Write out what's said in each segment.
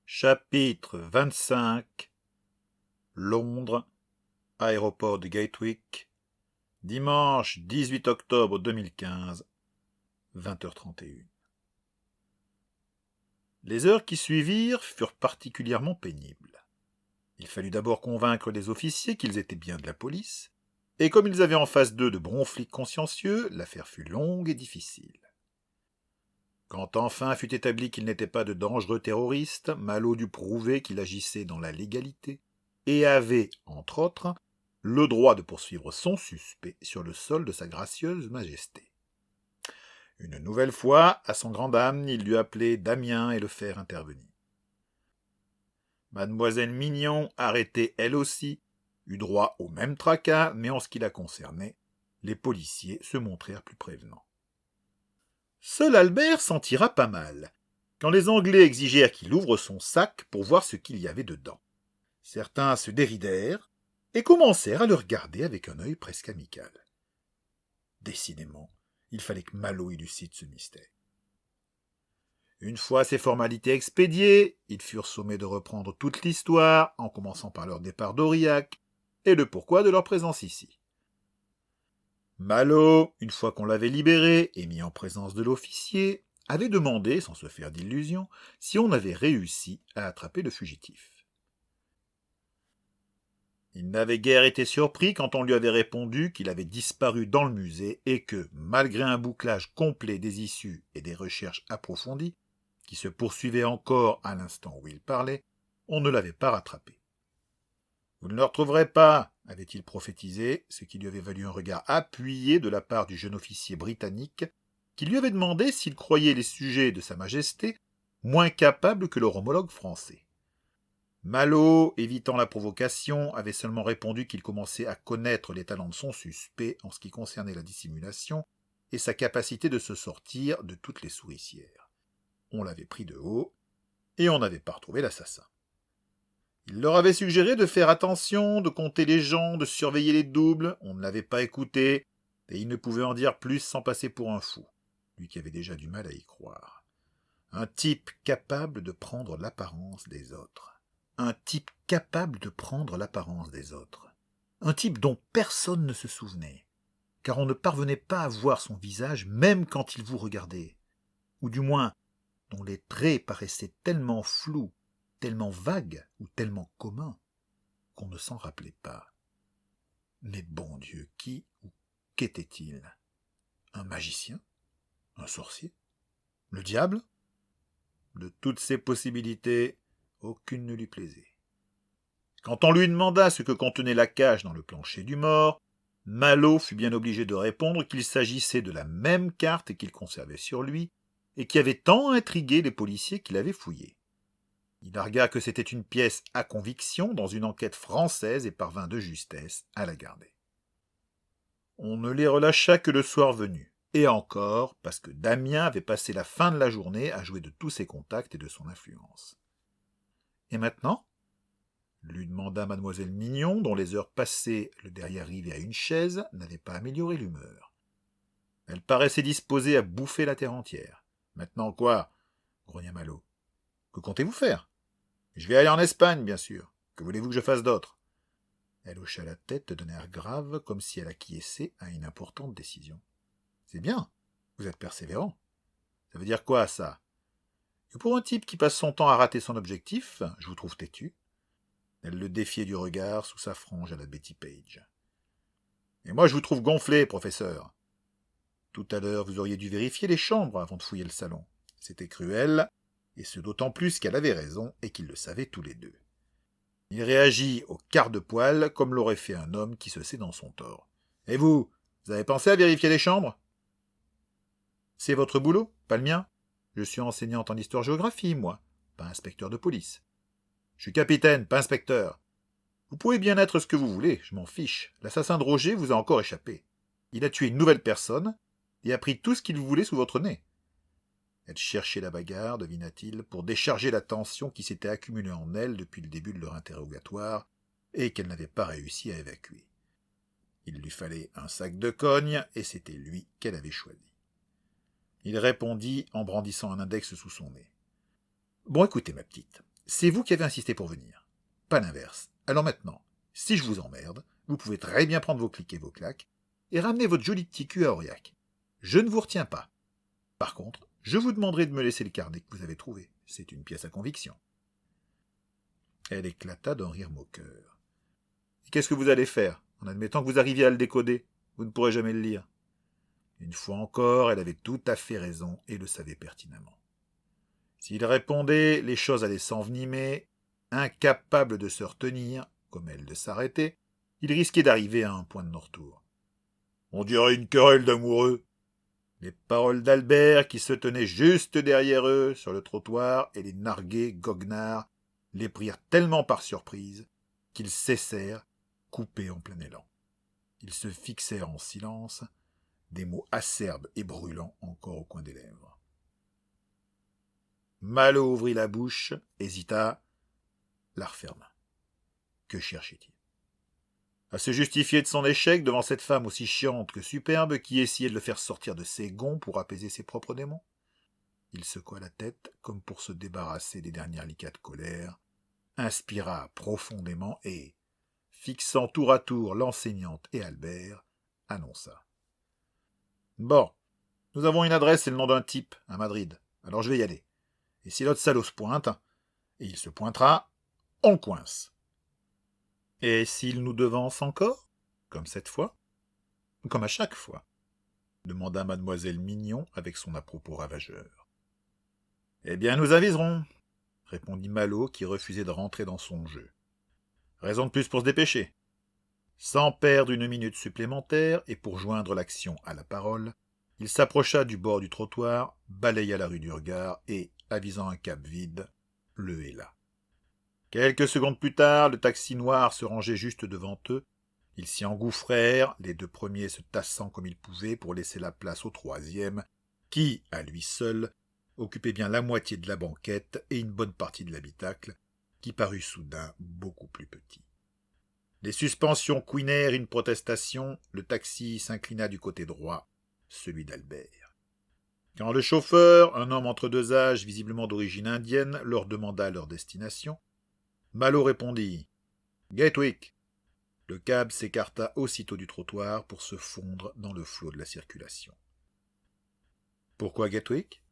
Chapitre 25 Londres, aéroport de Gatwick, dimanche 18 octobre 2015, 20h31. Les heures qui suivirent furent particulièrement pénibles. Il fallut d'abord convaincre les officiers qu'ils étaient bien de la police, et comme ils avaient en face d'eux de bons flics consciencieux, l'affaire fut longue et difficile. Quand enfin fut établi qu'il n'était pas de dangereux terroristes, Malo dut prouver qu'il agissait dans la légalité et avait, entre autres, le droit de poursuivre son suspect sur le sol de sa gracieuse majesté. Une nouvelle fois, à son grand dame, il dut appeler Damien et le faire intervenir. Mademoiselle Mignon, arrêtée elle aussi, eut droit au même tracas, mais en ce qui la concernait, les policiers se montrèrent plus prévenants. Seul Albert s'en tira pas mal, quand les Anglais exigèrent qu'il ouvre son sac pour voir ce qu'il y avait dedans. Certains se déridèrent et commencèrent à le regarder avec un œil presque amical. Décidément, il fallait que Malo élucide ce mystère. Une fois ces formalités expédiées, ils furent sommés de reprendre toute l'histoire, en commençant par leur départ d'Aurillac et le pourquoi de leur présence ici. Malo, une fois qu'on l'avait libéré et mis en présence de l'officier, avait demandé, sans se faire d'illusions, si on avait réussi à attraper le fugitif. Il n'avait guère été surpris quand on lui avait répondu qu'il avait disparu dans le musée et que, malgré un bouclage complet des issues et des recherches approfondies, qui se poursuivaient encore à l'instant où il parlait, on ne l'avait pas rattrapé. « Vous ne le retrouverez pas », avait-il prophétisé, ce qui lui avait valu un regard appuyé de la part du jeune officier britannique, qui lui avait demandé s'il croyait les sujets de Sa Majesté moins capables que leur homologue français. Malo, évitant la provocation, avait seulement répondu qu'il commençait à connaître les talents de son suspect en ce qui concernait la dissimulation et sa capacité de se sortir de toutes les souricières. On l'avait pris de haut, et on n'avait pas retrouvé l'assassin. Il leur avait suggéré de faire attention, de compter les gens, de surveiller les doubles. On ne l'avait pas écouté, et il ne pouvait en dire plus sans passer pour un fou, lui qui avait déjà du mal à y croire. Un type capable de prendre l'apparence des autres. Un type capable de prendre l'apparence des autres. Un type dont personne ne se souvenait, car on ne parvenait pas à voir son visage même quand il vous regardait, ou du moins dont les traits paraissaient tellement flous, tellement vagues ou tellement communs qu'on ne s'en rappelait pas. Mais bon Dieu, qui ou qu'était-il? Un magicien? Un sorcier? Le diable? De toutes ces possibilités, aucune ne lui plaisait. Quand on lui demanda ce que contenait la cage dans le plancher du mort, Malo fut bien obligé de répondre qu'il s'agissait de la même carte qu'il conservait sur lui et qui avait tant intrigué les policiers qui l'avaient fouillée. Il argua que c'était une pièce à conviction dans une enquête française et parvint de justesse à la garder. On ne les relâcha que le soir venu, et encore parce que Damien avait passé la fin de la journée à jouer de tous ses contacts et de son influence. Et maintenant ? Lui demanda mademoiselle Mignon, dont les heures passées, le derrière rivé à une chaise, n'avaient pas amélioré l'humeur. Elle paraissait disposée à bouffer la terre entière. « Maintenant quoi ?» grogna Malo. « Que comptez-vous faire ? Je vais aller en Espagne, bien sûr. Que voulez-vous que je fasse d'autre ?» Elle hocha la tête d'un air grave, comme si elle acquiesçait à une importante décision. « C'est bien, vous êtes persévérant. Ça veut dire quoi, ça ? Et pour un type qui passe son temps à rater son objectif, je vous trouve têtu. » Elle le défiait du regard sous sa frange à la Betty Page. « Et moi, je vous trouve gonflé, professeur. Tout à l'heure, vous auriez dû vérifier les chambres avant de fouiller le salon. C'était cruel, et ce d'autant plus qu'elle avait raison et qu'ils le savaient tous les deux. » Il réagit au quart de poil comme l'aurait fait un homme qui se sait dans son tort. « Et vous avez pensé à vérifier les chambres ? » « C'est votre boulot, pas le mien. Je suis enseignante en histoire-géographie, moi, pas inspecteur de police. Je suis capitaine, pas inspecteur. Vous pouvez bien être ce que vous voulez, je m'en fiche. L'assassin de Roger vous a encore échappé. Il a tué une nouvelle personne et a pris tout ce qu'il voulait sous votre nez. » Elle cherchait la bagarre, devina-t-il, pour décharger la tension qui s'était accumulée en elle depuis le début de leur interrogatoire et qu'elle n'avait pas réussi à évacuer. Il lui fallait un sac de cogne et c'était lui qu'elle avait choisi. Il répondit en brandissant un index sous son nez. « Bon, écoutez, ma petite, c'est vous qui avez insisté pour venir, pas l'inverse. Alors maintenant, si je vous emmerde, vous pouvez très bien prendre vos clics et vos claques et ramener votre joli petit cul à Aurillac. Je ne vous retiens pas. Par contre, je vous demanderai de me laisser le carnet que vous avez trouvé. C'est une pièce à conviction. Elle éclata d'un rire moqueur. Et qu'est-ce que vous allez faire, en admettant que vous arriviez à le décoder? Vous ne pourrez jamais le lire. Une fois encore, elle avait tout à fait raison et le savait pertinemment. S'il répondait, les choses allaient s'envenimer. Incapable de se retenir, comme elle de s'arrêter, il risquait d'arriver à un point de non-retour. On dirait une querelle d'amoureux. Les paroles d'Albert, qui se tenait juste derrière eux, sur le trottoir, et les nargués goguenards, les prirent tellement par surprise qu'ils cessèrent, coupés en plein élan. Ils se fixèrent en silence, des mots acerbes et brûlants encore au coin des lèvres. Malo ouvrit la bouche, hésita, la referma. Que cherchait-il? À se justifier de son échec devant cette femme aussi chiante que superbe qui essayait de le faire sortir de ses gonds pour apaiser ses propres démons? Il secoua la tête comme pour se débarrasser des dernières liquades colères, inspira profondément et, fixant tour à tour l'enseignante et Albert, annonça. « Bon, nous avons une adresse et le nom d'un type à Madrid, alors je vais y aller. Et si l'autre salaud se pointe, et il se pointera, on le coince. » « Et s'il nous devance encore, comme cette fois, comme à chaque fois ?» demanda mademoiselle Mignon avec son à-propos ravageur. « Eh bien, nous aviserons, » répondit Malo qui refusait de rentrer dans son jeu. « Raison de plus pour se dépêcher. » Sans perdre une minute supplémentaire et pour joindre l'action à la parole, il s'approcha du bord du trottoir, balaya la rue du regard et, avisant un cab vide, le héla. Quelques secondes plus tard, le taxi noir se rangeait juste devant eux. Ils s'y engouffrèrent, les deux premiers se tassant comme ils pouvaient pour laisser la place au troisième, qui, à lui seul, occupait bien la moitié de la banquette et une bonne partie de l'habitacle, qui parut soudain beaucoup plus petit. Les suspensions couinèrent une protestation, le taxi s'inclina du côté droit, celui d'Albert. Quand le chauffeur, un homme entre deux âges, visiblement d'origine indienne, leur demanda leur destination, Malo répondit « Gatwick ». Le cab s'écarta aussitôt du trottoir pour se fondre dans le flot de la circulation. « Pourquoi Gatwick »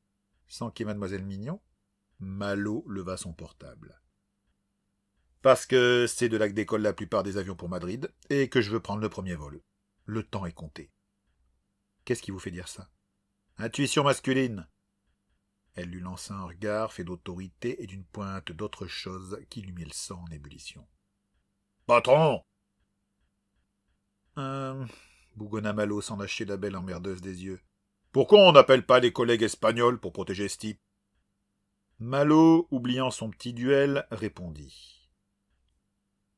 s'enquit mademoiselle Mignon. Malo leva son portable. « Parce que c'est de là que décollent la plupart des avions pour Madrid et que je veux prendre le premier vol. Le temps est compté. »« Qu'est-ce qui vous fait dire ça ?»« Intuition masculine. » Elle lui lança un regard fait d'autorité et d'une pointe d'autre chose qui lui mit le sang en ébullition. « Patron !» bougonna Malo sans lâcher la belle emmerdeuse des yeux. « Pourquoi on n'appelle pas les collègues espagnols pour protéger ce type ?» Malo, oubliant son petit duel, répondit.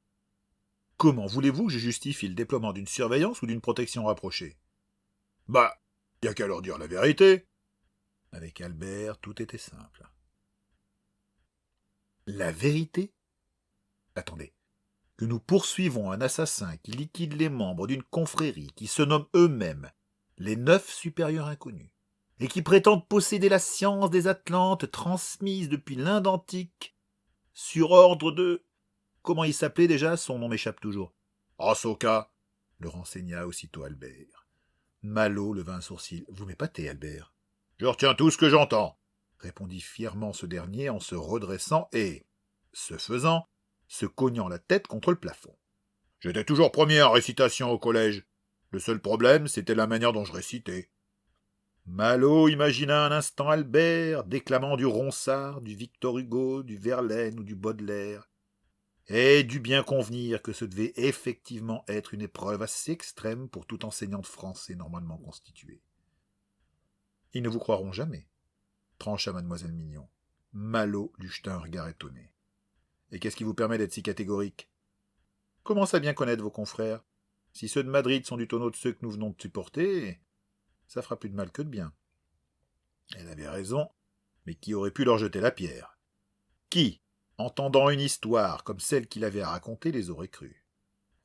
« Comment voulez-vous que je justifie le déploiement d'une surveillance ou d'une protection rapprochée ?»« Bah, y a qu'à leur dire la vérité. » Avec Albert, tout était simple. La vérité ? Attendez. Que nous poursuivons un assassin qui liquide les membres d'une confrérie qui se nomme eux-mêmes les 9 supérieurs inconnus, et qui prétendent posséder la science des Atlantes transmise depuis l'Inde antique, sur ordre de... Comment il s'appelait déjà? Son nom m'échappe toujours. Ahsoka, le renseigna aussitôt Albert. Malo leva un sourcil. Vous m'épatez, Albert. Je retiens tout ce que j'entends, répondit fièrement ce dernier en se redressant et, ce faisant, se cognant la tête contre le plafond. J'étais toujours premier en récitation au collège. Le seul problème, c'était la manière dont je récitais. Malo imagina un instant Albert déclamant du Ronsard, du Victor Hugo, du Verlaine ou du Baudelaire, et dut bien convenir que ce devait effectivement être une épreuve assez extrême pour tout enseignant de français normalement constitué. « Ils ne vous croiront jamais, » trancha mademoiselle Mignon. Malo lui jeta un regard étonné. « Et qu'est-ce qui vous permet d'être si catégorique ? Commence à bien connaître vos confrères. Si ceux de Madrid sont du tonneau de ceux que nous venons de supporter, ça fera plus de mal que de bien. » Elle avait raison, mais qui aurait pu leur jeter la pierre? Qui, entendant une histoire comme celle qu'il avait à raconter, les aurait crus?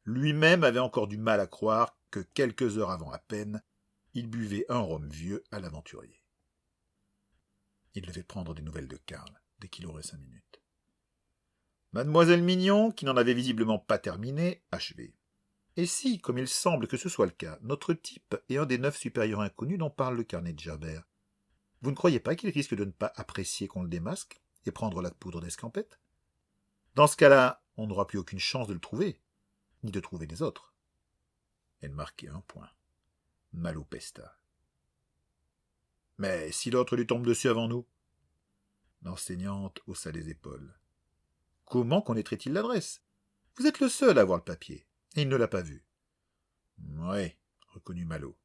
Lui-même avait encore du mal à croire que quelques heures avant à peine, il buvait un rhum vieux à l'aventurier. Il devait prendre des nouvelles de Karl dès qu'il aurait 5 minutes. Mademoiselle Mignon, qui n'en avait visiblement pas terminé, achevait. Et si, comme il semble que ce soit le cas, notre type est un des 9 supérieurs inconnus dont parle le carnet de Gerbert, vous ne croyez pas qu'il risque de ne pas apprécier qu'on le démasque et prendre la poudre d'escampette? Dans ce cas-là, on n'aura plus aucune chance de le trouver, ni de trouver les autres. Elle marquait un point. Malo pesta. Mais si l'autre lui tombe dessus avant nous? L'enseignante haussa les épaules. Comment connaîtrait-il l'adresse? Vous êtes le seul à avoir le papier, et il ne l'a pas vu. Oui, reconnut Malo.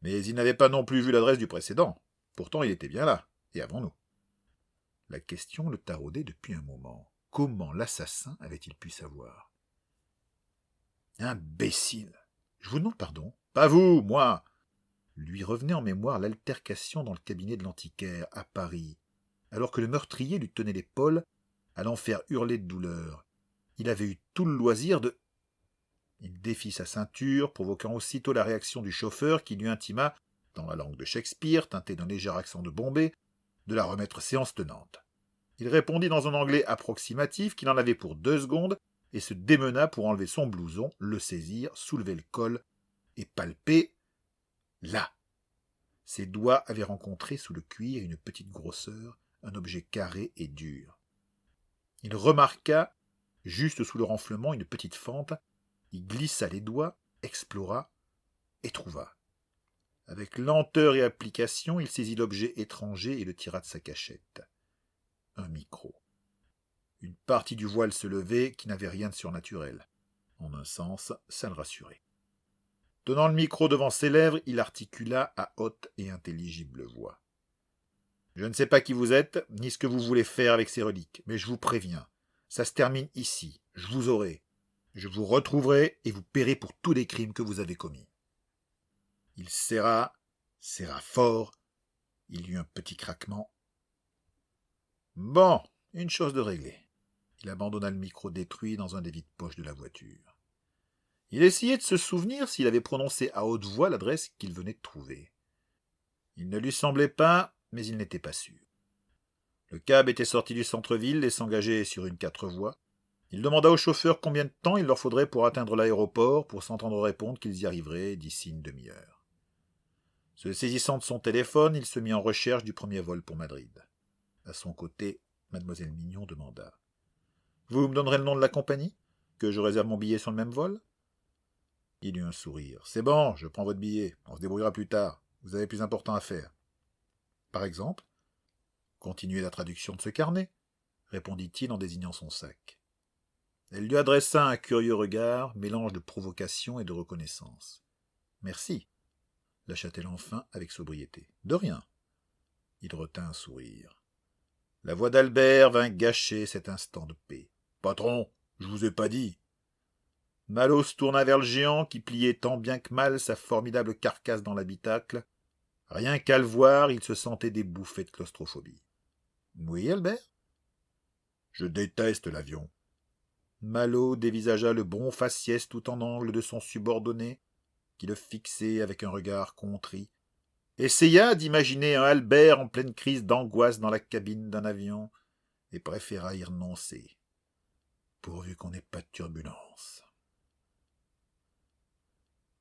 Mais il n'avait pas non plus vu l'adresse du précédent. Pourtant, il était bien là, et avant nous. La question le taraudait depuis un moment. Comment l'assassin avait-il pu savoir? Imbécile! Je vous demande pardon. Pas vous, moi! Lui revenait en mémoire l'altercation dans le cabinet de l'antiquaire, à Paris, alors que le meurtrier lui tenait l'épaule, allant faire hurler de douleur. Il avait eu tout le loisir de... Il défit sa ceinture, provoquant aussitôt la réaction du chauffeur qui lui intima, dans la langue de Shakespeare, teintée d'un léger accent de Bombay, de la remettre séance tenante. Il répondit dans un anglais approximatif qu'il en avait pour 2 secondes et se démena pour enlever son blouson, le saisir, soulever le col et palper... Là! Ses doigts avaient rencontré sous le cuir une petite grosseur, un objet carré et dur. Il remarqua, juste sous le renflement, une petite fente. Il glissa les doigts, explora et trouva. Avec lenteur et application, il saisit l'objet étranger et le tira de sa cachette. Un micro. Une partie du voile se levait qui n'avait rien de surnaturel. En un sens, ça le rassurait. Tenant le micro devant ses lèvres, il articula à haute et intelligible voix. « Je ne sais pas qui vous êtes, ni ce que vous voulez faire avec ces reliques, mais je vous préviens, ça se termine ici, je vous aurai. Je vous retrouverai et vous paierez pour tous les crimes que vous avez commis. » Il serra fort, il y eut un petit craquement. Bon, une chose de réglée. Il abandonna le micro détruit dans un des vides-poches de la voiture. Il essayait de se souvenir s'il avait prononcé à haute voix l'adresse qu'il venait de trouver. Il ne lui semblait pas, mais il n'était pas sûr. Le cab était sorti du centre-ville et s'engageait sur une 4 voies. Il demanda au chauffeur combien de temps il leur faudrait pour atteindre l'aéroport, pour s'entendre répondre qu'ils y arriveraient d'ici une demi-heure. Se saisissant de son téléphone, il se mit en recherche du premier vol pour Madrid. À son côté, mademoiselle Mignon demanda. « Vous me donnerez le nom de la compagnie? Que je réserve mon billet sur le même vol ?» Il eut un sourire. « C'est bon, je prends votre billet. On se débrouillera plus tard. Vous avez plus important à faire. »« Par exemple ?»« Continuez la traduction de ce carnet, » répondit-il en désignant son sac. Elle lui adressa un curieux regard, mélange de provocation et de reconnaissance. « Merci, » lâcha-t-elle enfin avec sobriété. « De rien. » Il retint un sourire. La voix d'Albert vint gâcher cet instant de paix. « Patron, je vous ai pas dit. » Malo se tourna vers le géant qui pliait tant bien que mal sa formidable carcasse dans l'habitacle. Rien qu'à le voir, il se sentait des bouffées de claustrophobie. « Oui, Albert ?»« Je déteste l'avion. » Malo dévisagea le bon faciès tout en angle de son subordonné, qui le fixait avec un regard contrit. Essaya d'imaginer un Albert en pleine crise d'angoisse dans la cabine d'un avion, et préféra y renoncer, pourvu qu'on n'ait pas de turbulence.